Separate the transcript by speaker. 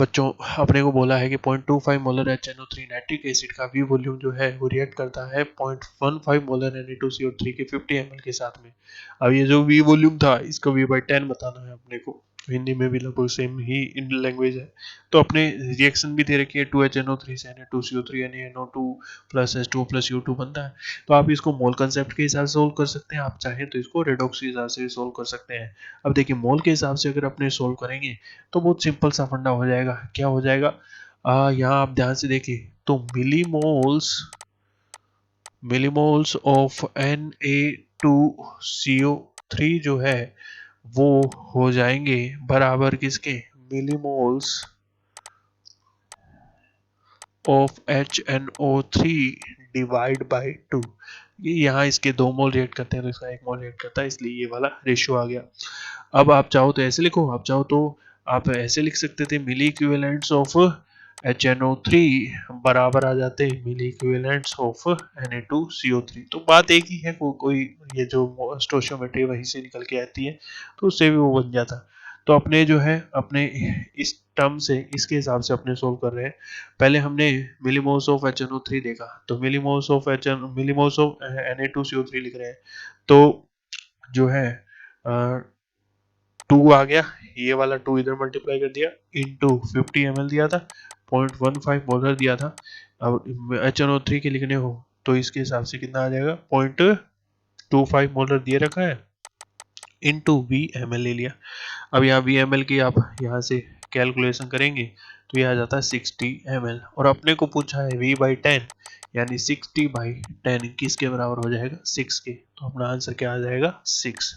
Speaker 1: बच्चों अपने को बोला है कि 0.25 मोलर HNO3 नाइट्रिक एसिड का वी वॉल्यूम जो है वो रिएक्ट करता है 0.15 मोलर Na2CO3 के 50 ml के साथ में। अब ये जो वी वॉल्यूम था इसको V/10 बताना है अपने को। हिंदी में भी लगभग सेम ही इंडियन लैंग्वेज है। तो अपने रिएक्शन भी दे रखी है 2HNO3 से Na2CO3 NaNO2 plus H2 plus U2 बनता है। तो आप इसको मोल कंसेप्ट के हिसाब से सोल्व कर सकते हैं, आप चाहें तो इसको रेडॉक्स के हिसाब से सोल्व कर सकते हैं। अब देखिए मोल के हिसाब से अगर अपने सोल्व करेंगे तो बहुत सिंपल सा फंडा हो जाएगा। क्या हो जाएगा, यहाँ आप ध्यान से देखिए तो मिलीमोल्स ऑफ Na2CO3 जो है वो हो जाएंगे बराबर किसके, millimoles of HNO3 divide by 2। ये यहाँ इसके 2 मोल रिएक्ट करते हैं तो इसका 1 मोल रिएक्ट करता है, इसलिए ये वाला रेशियो आ गया। अब आप चाहो तो ऐसे लिखो, आप चाहो तो आप ऐसे लिख सकते थे, मिली इक्विवेलेंट्स ऑफ HNO3 बराबर आ जाते मिली इक्विवेलेंट्स ऑफ Na2CO3। तो बात एक ही है, कोई ये जो स्टोशियोमेट्री वहीं से निकल के आती है तो उससे भी वो बन जाता। तो अपने जो है अपने इस टर्म से इसके हिसाब से अपने सोल्व कर रहे हैं। पहले हमने मिलीमोल्स ऑफ HNO3 देखा, तो मिलीमोल्स ऑफ Na2CO3 लिख रहे हैं, तो जो है 2 आ गया, ये वाला 2 इधर मल्टीप्लाई कर दिया इनटू 50 ml दिया था, 0.15 मोलर दिया था। अब HNO3 के लिखने हो तो इसके हिसाब से कितना आ जाएगा, 0.25 मोलर दिए रखा है इनटू VML ले लिया। अब यहाँ VML की आप यहाँ से कैलकुलेशन करेंगे तो ये आ जाता है 60 ml, और अपने को पूछा है V/10 यानी 60/10 किसके बराबर हो जाएगा, 6 के। तो अपना आंसर क्या आ जाएगा, 6।